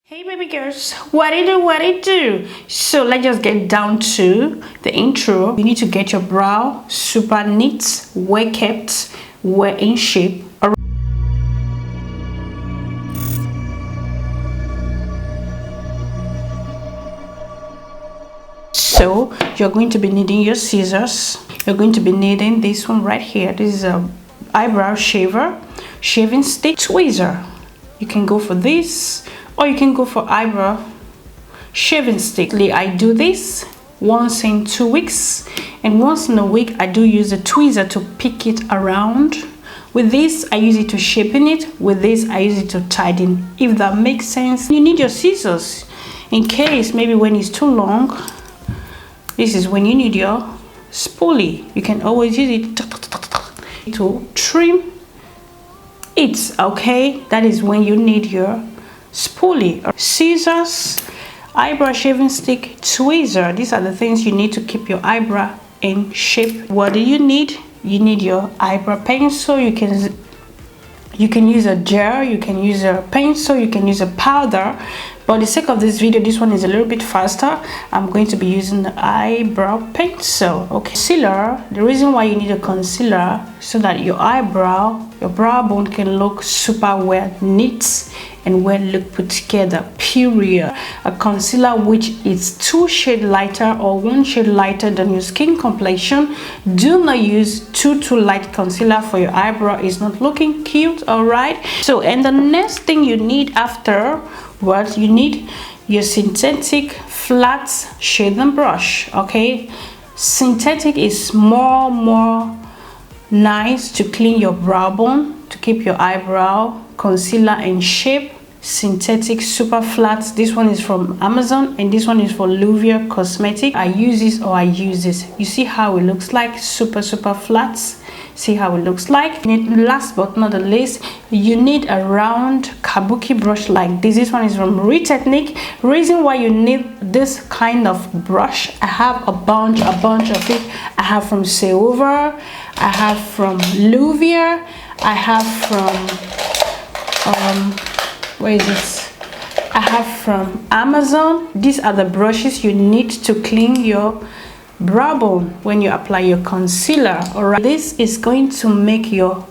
Hey baby girls, what it do? So let's just get down to the intro. You need to get your brow super neat, well kept, well in shape. So you're going to be needing your scissors. You're going to be needing this one right here. This is a eyebrow shaver, shaving stick, tweezer. You can go for this, or you can go for eyebrow shaving stick. I do this once in 2 weeks, and once in a week I do use a tweezer to pick it around. With this I use it to shapen it, with this I use it to tighten, if that makes sense. You need your scissors in case maybe when it's too long. This is when you need your spoolie. You can always use it to trim it, okay? That is when you need your spoolie. Scissors, eyebrow shaving stick, tweezer. These are the things you need to keep your eyebrow in shape. What do you need? You need your eyebrow pencil. You can use a gel, you can use a pencil, you can use a powder. For the sake of this video, this one is a little bit faster. I'm going to be using the eyebrow pencil. Okay, concealer. The reason why you need a concealer so that your brow bone can look super well neat and well look put together, period. A concealer which is 2 shades lighter or 1 shade lighter than your skin complexion. Do not use too light concealer for your eyebrow. It's not looking cute, all right? So, and the next thing you need after what you need, your synthetic flat shaving brush. Okay, synthetic is more nice to clean your brow bone, to keep your eyebrow concealer in shape. Synthetic super flat. This one is from Amazon and this one is for Louvier Cosmetic. I use this, or I use this. You see how it looks like, super flat. See how it looks like. And last but not the least, you need a round kabuki brush like this. This one is from Technique. Reason why you need this kind of brush, I have a bunch of it. I have from Seover, I have from Louvier, I have from where is it? I have from Amazon. These are the brushes you need to clean your brow bone when you apply your concealer. All right, this is going to make your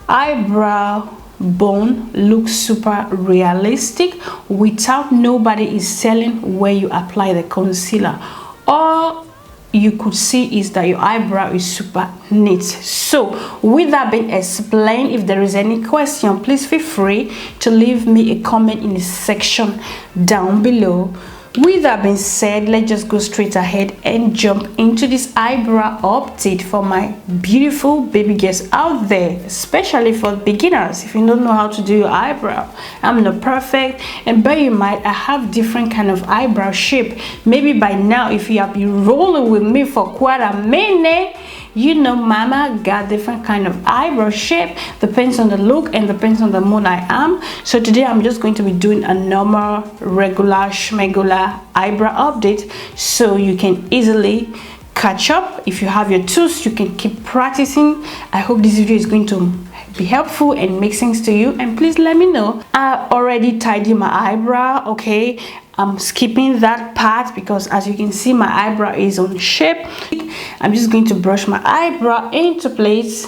eyebrow bone look super realistic without nobody is selling where you apply the concealer. All you could see is that your eyebrow is super neat. So with that being explained, if there is any question, please feel free to leave me a comment in the section down below. With that being said, let's just go straight ahead and jump into this eyebrow update for my beautiful baby girls out there, especially for beginners. If you don't know how to do your eyebrow, I'm not perfect, and bear in mind I have different kind of eyebrow shape. Maybe by now, if you have been rolling with me for quite a minute, you know mama got different kind of eyebrow shape. Depends on the look and depends on the mood I am. So today I'm just going to be doing a normal regular schmegular eyebrow update so you can easily catch up. If you have your tools, you can keep practicing. I hope this video is going to be helpful and make sense to you, and please let me know. I already tidied my eyebrow, okay? I'm skipping that part because as you can see my eyebrow is on shape. I'm just going to brush my eyebrow into place.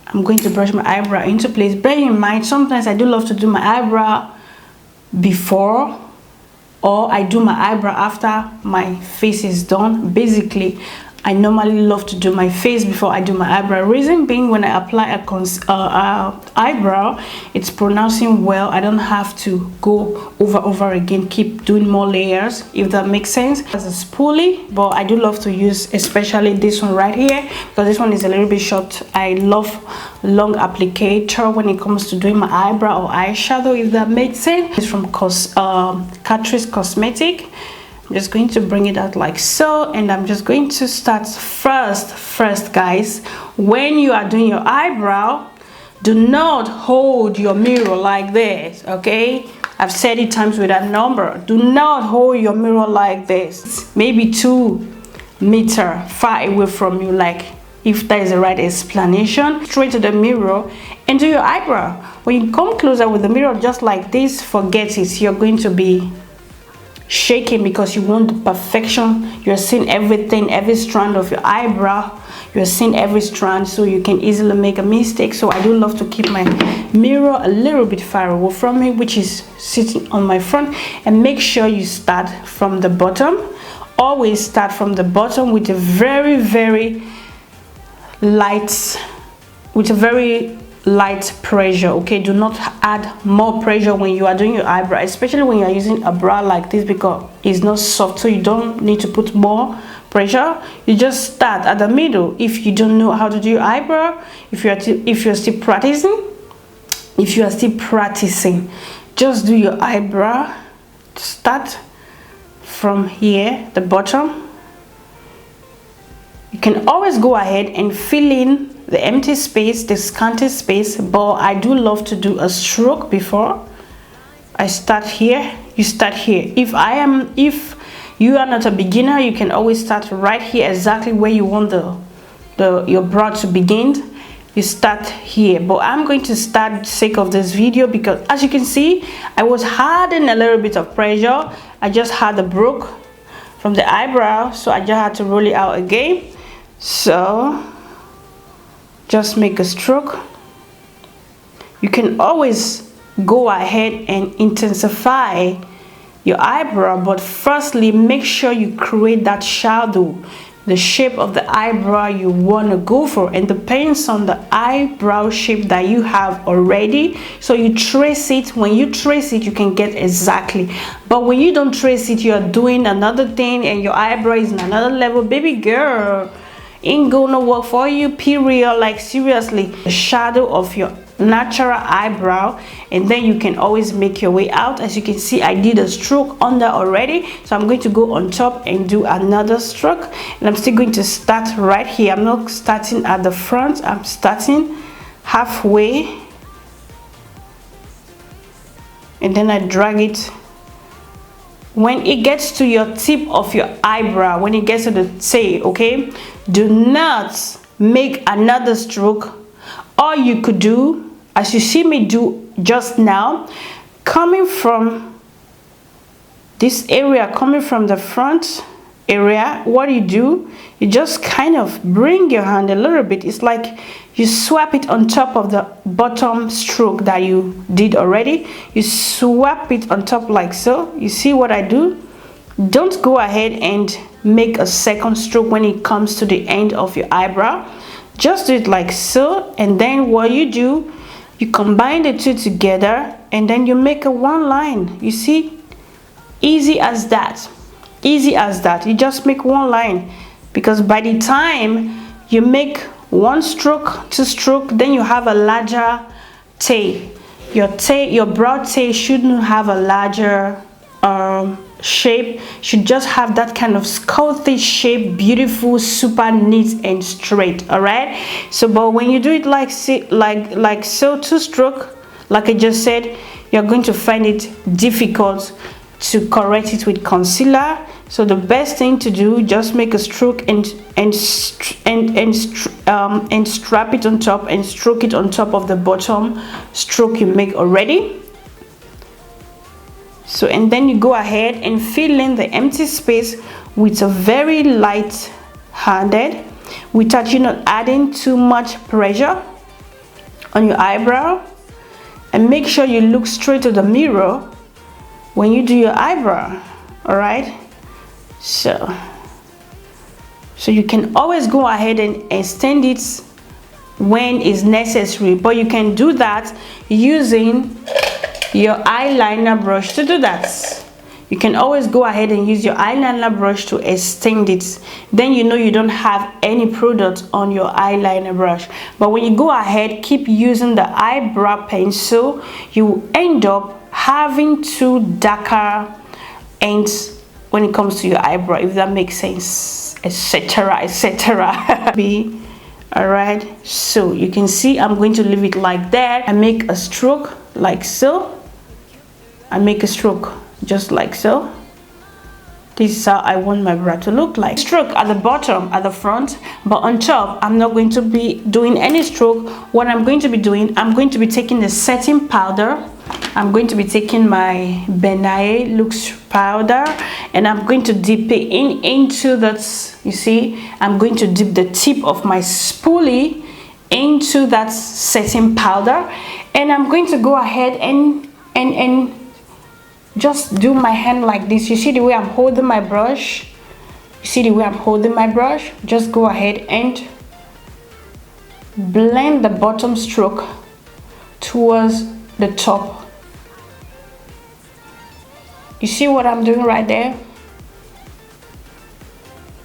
I'm going to brush my eyebrow into place. Bear in mind, sometimes I do love to do my eyebrow before, or I do my eyebrow after my face is done. Basically, I normally love to do my face before I do my eyebrow. Reason being, when I apply a eyebrow, it's pronouncing well. I don't have to go over again, keep doing more layers, if that makes sense. As a spoolie, but I do love to use especially this one right here because this one is a little bit short. I love long applicator when it comes to doing my eyebrow or eyeshadow, if that makes sense. It's from Catrice Cosmetic. I'm just going to bring it out like so, and I'm just going to start first guys, when you are doing your eyebrow, do not hold your mirror like this, okay? I've said it times with that number. Do not hold your mirror like this, maybe 2 meters far away from you, like if that is the right explanation. Straight to the mirror and do your eyebrow. When you come closer with the mirror just like this, forget it. You're going to be shaking because you want the perfection. You're seeing everything, every strand of your eyebrow. You're seeing every strand, so you can easily make a mistake. So I do love to keep my mirror a little bit far away from me, which is sitting on my front. And make sure you start from the bottom. Always start from the bottom with a very light, pressure. Okay, do not add more pressure when you are doing your eyebrow, especially when you are using a brow like this, because it's not soft, so you don't need to put more pressure. You just start at the middle. If you don't know how to do your eyebrow, if you're still practicing, just do your eyebrow. Start from here, the bottom. You can always go ahead and fill in the empty space, the scanty space, but I do love to do a stroke before I start here. You start here. If you are not a beginner, you can always start right here, exactly where you want your brow to begin. You start here, but I'm going to start for the sake of this video, because as you can see, I was adding a little bit of pressure. I just had the broke from the eyebrow, so I just had to roll it out again. So just make a stroke. You can always go ahead and intensify your eyebrow, but firstly make sure you create that shadow, the shape of the eyebrow you want to go for, and depends on the eyebrow shape that you have already. So you trace it. When you trace it, you can get exactly, but when you don't trace it, you are doing another thing and your eyebrow is in another level, baby girl, ain't gonna work for you, period. Like seriously, the shadow of your natural eyebrow, and then you can always make your way out. As you can see, I did a stroke under already, so I'm going to go on top and do another stroke, and I'm still going to start right here. I'm not starting at the front, I'm starting halfway, and then I drag it. When it gets to your tip of your eyebrow, when it gets to the tail, okay, do not make another stroke. All you could do, as you see me do just now, coming from this area, coming from the front area, what do, you just kind of bring your hand a little bit. It's like you swap it on top of the bottom stroke that you did already. You swap it on top like so. You see what I do? Don't go ahead and make a second stroke when it comes to the end of your eyebrow. Just do it like so, and then what you do, you combine the two together, and then you make a one line. You see, easy as that, easy as that. You just make one line, because by the time you make one stroke, two stroke, then you have a larger tail. Your brow tail shouldn't have a larger shape, should just have that kind of sculpted shape, beautiful, super neat and straight. All right, so but when you do it like so, two stroke, like I just said, you're going to find it difficult to correct it with concealer. So the best thing to do, just make a stroke and strap it on top and stroke it on top of the bottom stroke you make already. So, and then you go ahead and fill in the empty space with a very light handed, without you not adding too much pressure on your eyebrow. And make sure you look straight to the mirror when you do your eyebrow. All right, so you can always go ahead and extend it when is necessary, but you can do that using your eyeliner brush to do that. You can always go ahead and use your eyeliner brush to extend it. Then you know you don't have any product on your eyeliner brush. But when you go ahead, keep using the eyebrow pencil, you end up having two darker ends when it comes to your eyebrow, if that makes sense, etc, etc. All right, so you can see I'm going to leave it like that. I make a stroke like so. I make a stroke just like so. This is how I want my brow to look like. Stroke at the bottom, at the front, but on top I'm not going to be doing any stroke. What I'm going to be doing, I'm going to be taking the setting powder. I'm going to be taking my Benaye Lux powder, and I'm going to dip it into that. You see, I'm going to dip the tip of my spoolie into that setting powder, and I'm going to go ahead and just do my hand like this. You see the way I'm holding my brush? You see the way I'm holding my brush? Just go ahead and blend the bottom stroke towards the top. You see what I'm doing right there?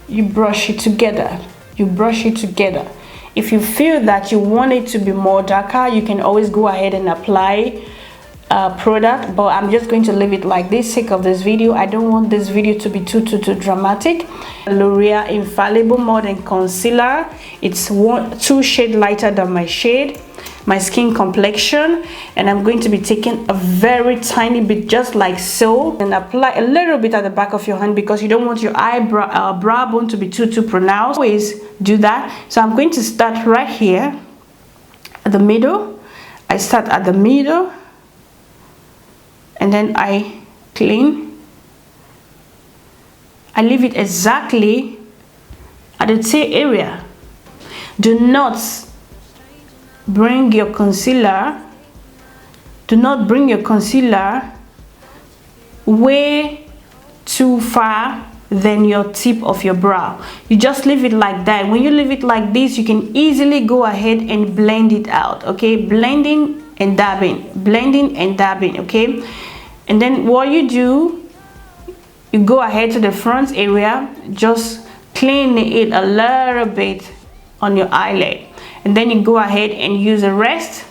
You brush it together. You brush it together. If you feel that you want it to be more darker, you can always go ahead and apply product, but I'm just going to leave it like this sake of this video. I don't want this video to be too dramatic. L'Oreal Infallible Modern Concealer. It's 2 shades lighter than my shade, my skin complexion, and I'm going to be taking a very tiny bit, just like so, and apply a little bit at the back of your hand because you don't want your brow bone to be too pronounced. Always do that. So I'm going to start right here at the middle. I start at the middle, and then I clean. I leave it exactly at the tail area. Do not bring your concealer, way too far than your tip of your brow. You just leave it like that. When you leave it like this, you can easily go ahead and blend it out. Okay, blending and dabbing, okay. And then what you do, you go ahead to the front area, just clean it a little bit on your eyelid, and then you go ahead and use the rest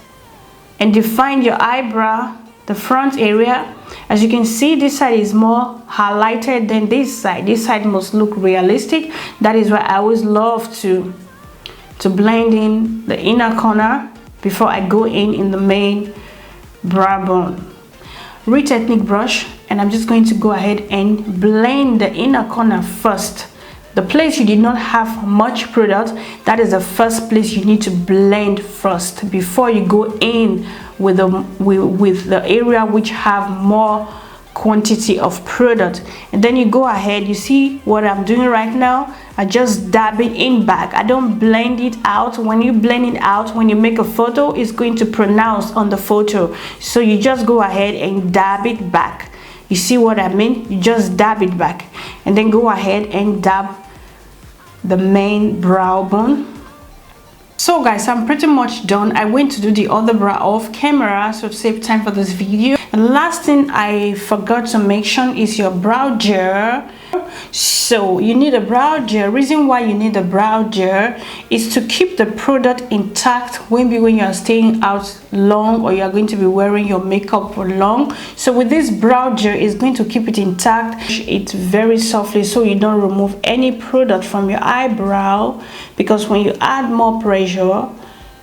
and define your eyebrow, the front area. As you can see, this side is more highlighted than this side. This side must look realistic. That is why I always love to blend in the inner corner before I go in the main brow bone. Re-Technique brush, and I'm just going to go ahead and blend the inner corner first. The place you did not have much product, that is the first place you need to blend first before you go in with the area which have more quantity of product. And then you go ahead, you see what I'm doing right now, I just dab it in back. I don't blend it out. When you blend it out, when you make a photo, it's going to pronounce on the photo, so you just go ahead and dab it back. You see what I mean? You just dab it back, and then go ahead and dab the main brow bone. So guys, I'm pretty much done. I went to do the other brow off camera so to save time for this video. And last thing I forgot to mention is your brow gel. So you need a brow gel. Reason why you need a brow gel is to keep the product intact when you are staying out long, or you are going to be wearing your makeup for long. So with this brow gel, it's going to keep it intact. It's very softly, so you don't remove any product from your eyebrow, because when you add more pressure,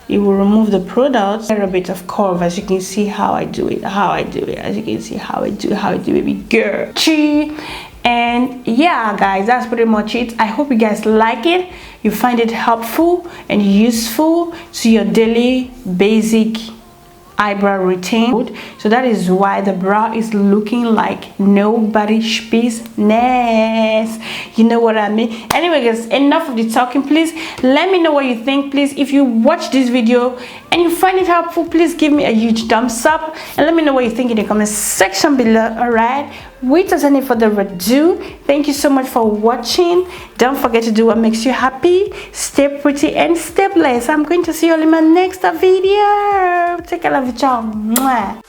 it will remove the product. A little bit of curve, as you can see how I do it, as you can see how I do it, baby girl. And yeah guys, that's pretty much it. I hope you guys like it, you find it helpful and useful to your daily basic eyebrow routine. So that is why the brow is looking like nobody's business. You know what I mean? Anyway guys, enough of the talking. Please let me know what you think. Please, if you watch this video and you find it helpful, please give me a huge thumbs up and let me know what you think in the comment section below. All right, without any further ado, thank you so much for watching. Don't forget to do what makes you happy. Stay pretty and stay blessed. I'm going to see you all in my next video. Take care of you, y'all.